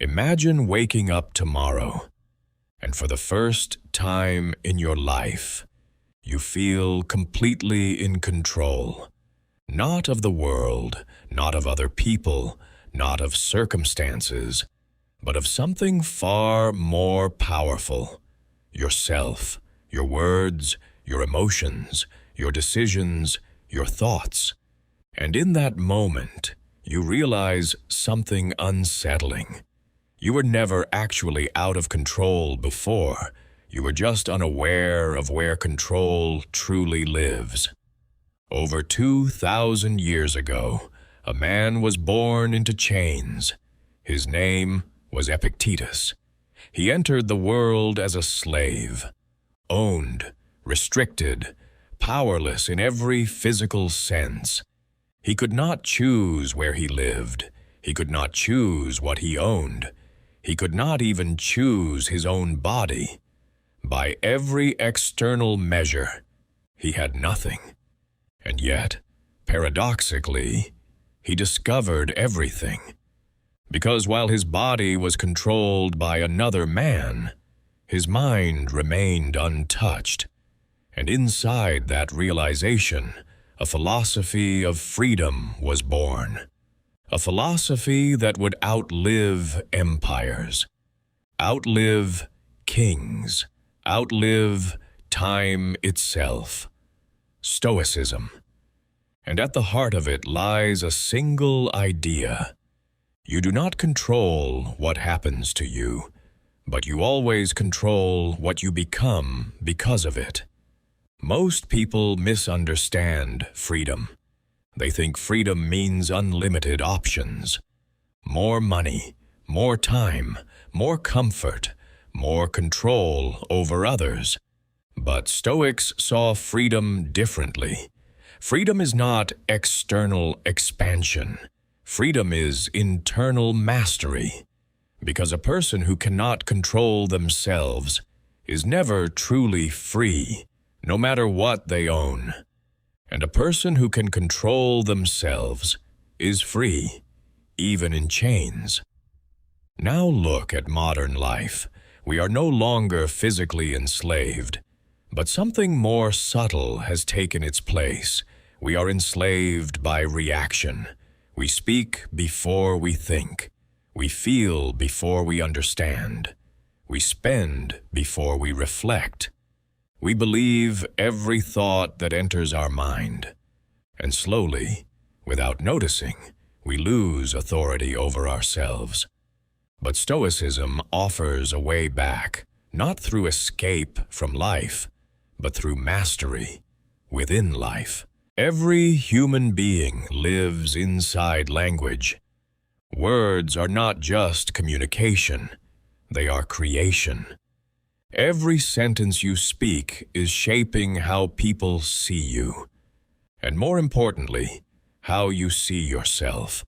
Imagine waking up tomorrow, and for the first time in your life, you feel completely in control. Not of the world, not of other people, not of circumstances, but of something far more powerful. Yourself, your words, your emotions, your decisions, your thoughts. And in that moment, you realize something unsettling. You were never actually out of control before. You were just unaware of where control truly lives. Over 2,000 years ago, a man was born into chains. His name was Epictetus. He entered the world as a slave, owned, restricted, powerless in every physical sense. He could not choose where he lived. He could not choose what he owned. He could not even choose his own body. By every external measure, he had nothing. And yet, paradoxically, he discovered everything. Because while his body was controlled by another man, his mind remained untouched. And inside that realization, a philosophy of freedom was born. A philosophy that would outlive empires, outlive kings, outlive time itself. Stoicism. And at the heart of it lies a single idea. You do not control what happens to you, but you always control what you become because of it. Most people misunderstand freedom. They think freedom means unlimited options. More money, more time, more comfort, more control over others. But Stoics saw freedom differently. Freedom is not external expansion. Freedom is internal mastery. Because a person who cannot control themselves is never truly free, no matter what they own. And a person who can control themselves is free, even in chains. Now look at modern life. We are no longer physically enslaved, but something more subtle has taken its place. We are enslaved by reaction. We speak before we think. We feel before we understand. We spend before we reflect. We believe every thought that enters our mind. And slowly, without noticing, we lose authority over ourselves. But Stoicism offers a way back, not through escape from life, but through mastery within life. Every human being lives inside language. Words are not just communication, they are creation. Every sentence you speak is shaping how people see you, and more importantly, how you see yourself.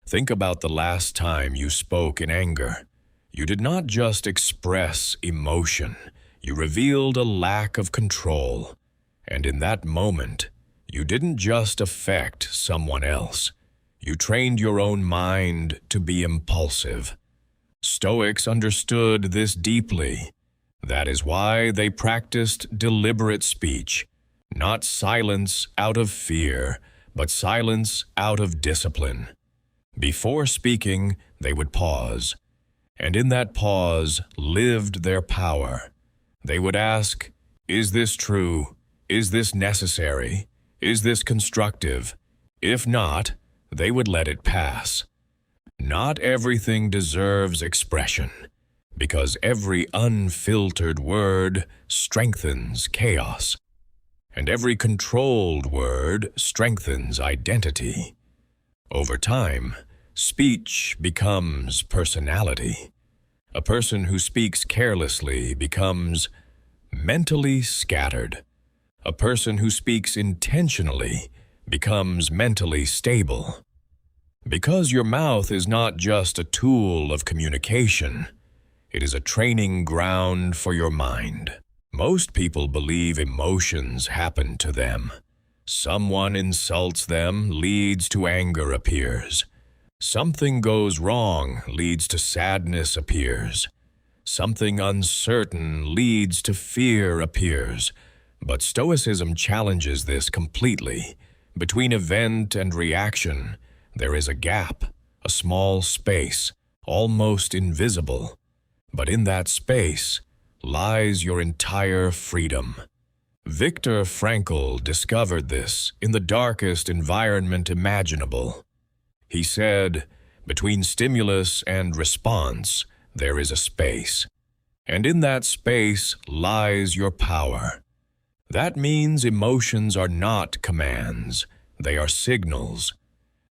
Think about the last time you spoke in anger. You did not just express emotion, you revealed a lack of control. And in that moment, you didn't just affect someone else. You trained your own mind to be impulsive. Stoics understood this deeply. That is why they practiced deliberate speech, not silence out of fear, but silence out of discipline. Before speaking, they would pause, and in that pause lived their power. They would ask, "Is this true? Is this necessary? Is this constructive?" If not, they would let it pass. Not everything deserves expression, because every unfiltered word strengthens chaos, and every controlled word strengthens identity. Over time, speech becomes personality. A person who speaks carelessly becomes mentally scattered. A person who speaks intentionally becomes mentally stable. Because your mouth is not just a tool of communication, it is a training ground for your mind. Most people believe emotions happen to them. Someone insults them, leads to anger appears. Something goes wrong leads to sadness appears. Something uncertain leads to fear appears. But Stoicism challenges this completely. Between event and reaction, there is a gap, a small space, almost invisible. But in that space lies your entire freedom. Viktor Frankl discovered this in the darkest environment imaginable. He said, between stimulus and response, there is a space. And in that space lies your power. That means emotions are not commands, they are signals.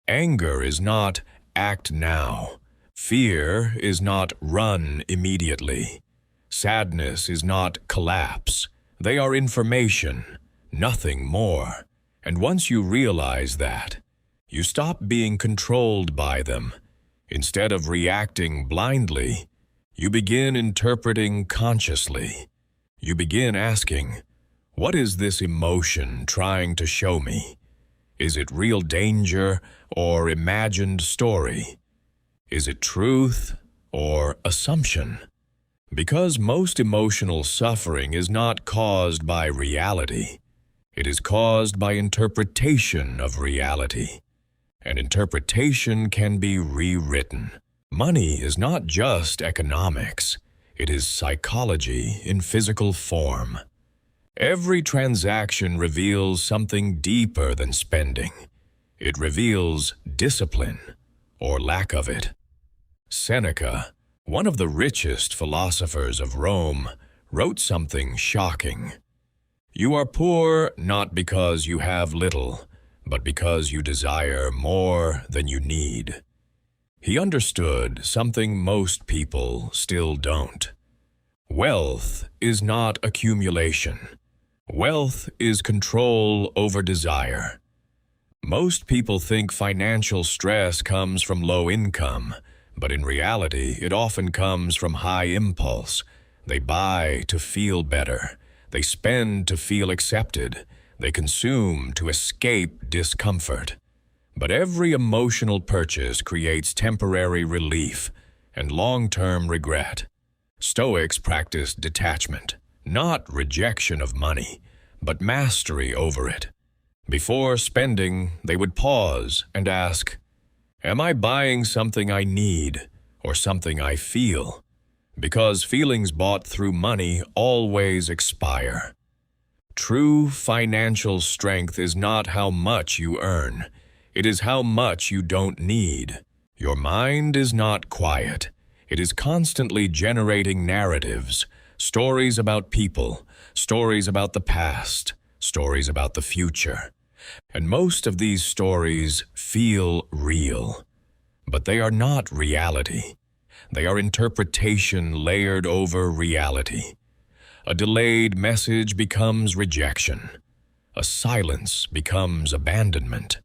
Anger is not act now. Fear is not run immediately. Sadness is not collapse. They are information, nothing more. And once you realize that, you stop being controlled by them. Instead of reacting blindly, you begin interpreting consciously. You begin asking, what is this emotion trying to show me? Is it real danger or imagined story? Is it truth or assumption? Because most emotional suffering is not caused by reality. It is caused by interpretation of reality. And interpretation can be rewritten. Money is not just economics. It is psychology in physical form. Every transaction reveals something deeper than spending. It reveals discipline or lack of it. Seneca, one of the richest philosophers of Rome, wrote something shocking. You are poor not because you have little, but because you desire more than you need. He understood something most people still don't. Wealth is not accumulation. Wealth is control over desire. Most people think financial stress comes from low income, but in reality, it often comes from high impulse. They buy to feel better. They spend to feel accepted. They consume to escape discomfort. But every emotional purchase creates temporary relief and long-term regret. Stoics practiced detachment, not rejection of money, but mastery over it. Before spending, they would pause and ask, am I buying something I need or something I feel? Because feelings bought through money always expire. True financial strength is not how much you earn. It is how much you don't need. Your mind is not quiet. It is constantly generating narratives, stories about people, stories about the past, stories about the future. And most of these stories feel real. But they are not reality. They are interpretation layered over reality. A delayed message becomes rejection. A silence becomes abandonment.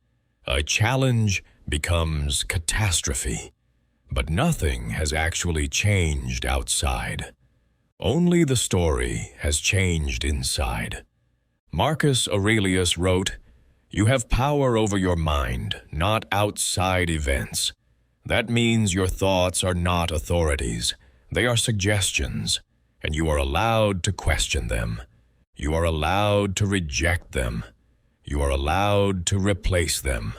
A challenge becomes catastrophe. But nothing has actually changed outside. Only the story has changed inside. Marcus Aurelius wrote, you have power over your mind, not outside events. That means your thoughts are not authorities. They are suggestions. And you are allowed to question them. You are allowed to reject them. You are allowed to replace them.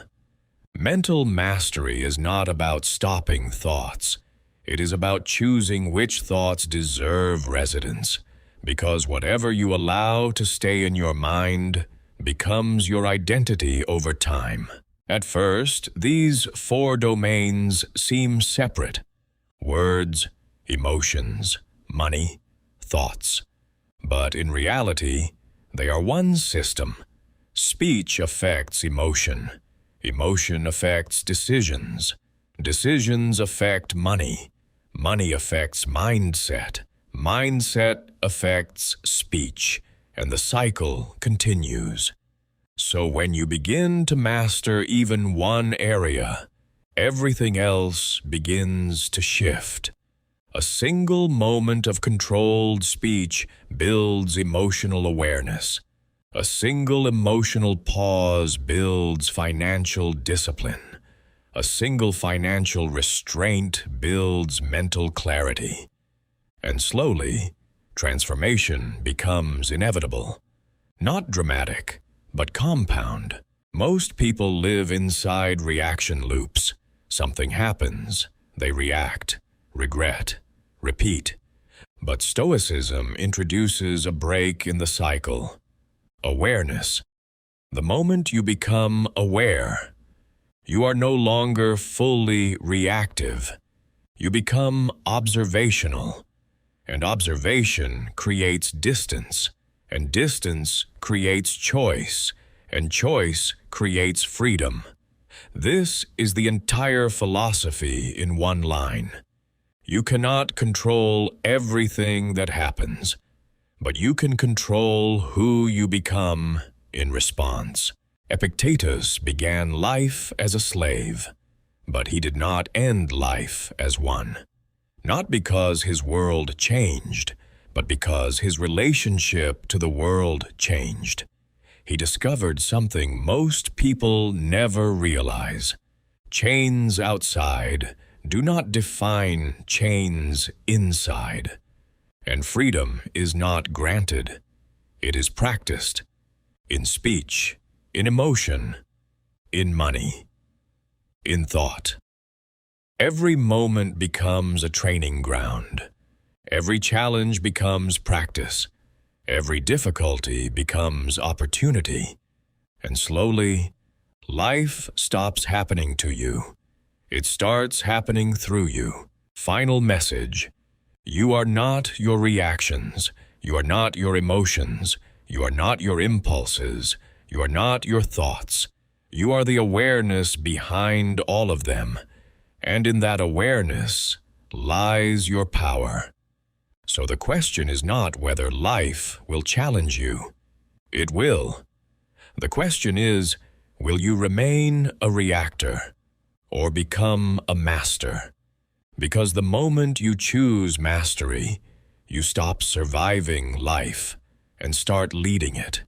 Mental mastery is not about stopping thoughts. It is about choosing which thoughts deserve residence, because whatever you allow to stay in your mind becomes your identity over time. At first, these four domains seem separate: words, emotions, money, thoughts. But in reality, they are one system. Speech affects emotion. Emotion affects decisions. Decisions affect money. Money affects mindset. Mindset affects speech. And the cycle continues. So when you begin to master even one area, everything else begins to shift. A single moment of controlled speech builds emotional awareness. A single emotional pause builds financial discipline. A single financial restraint builds mental clarity. And slowly, transformation becomes inevitable. Not dramatic, but compound. Most people live inside reaction loops. Something happens, they react, regret, repeat. But Stoicism introduces a break in the cycle. Awareness. The moment you become aware, you are no longer fully reactive. You become observational. And observation creates distance. And distance creates choice. And choice creates freedom. This is the entire philosophy in one line. You cannot control everything that happens, but you can control who you become in response. Epictetus began life as a slave, but he did not end life as one. Not because his world changed, but because his relationship to the world changed. He discovered something most people never realize. Chains outside do not define chains inside. And freedom is not granted. It is practiced in speech, in emotion, in money, in thought. Every moment becomes a training ground. Every challenge becomes practice. Every difficulty becomes opportunity. And slowly, life stops happening to you. It starts happening through you. Final message. You are not your reactions. You are not your emotions. You are not your impulses. You are not your thoughts. You are the awareness behind all of them. And in that awareness lies your power. So the question is not whether life will challenge you. It will. The question is, will you remain a reactor or become a master? Because the moment you choose mastery, you stop surviving life and start leading it.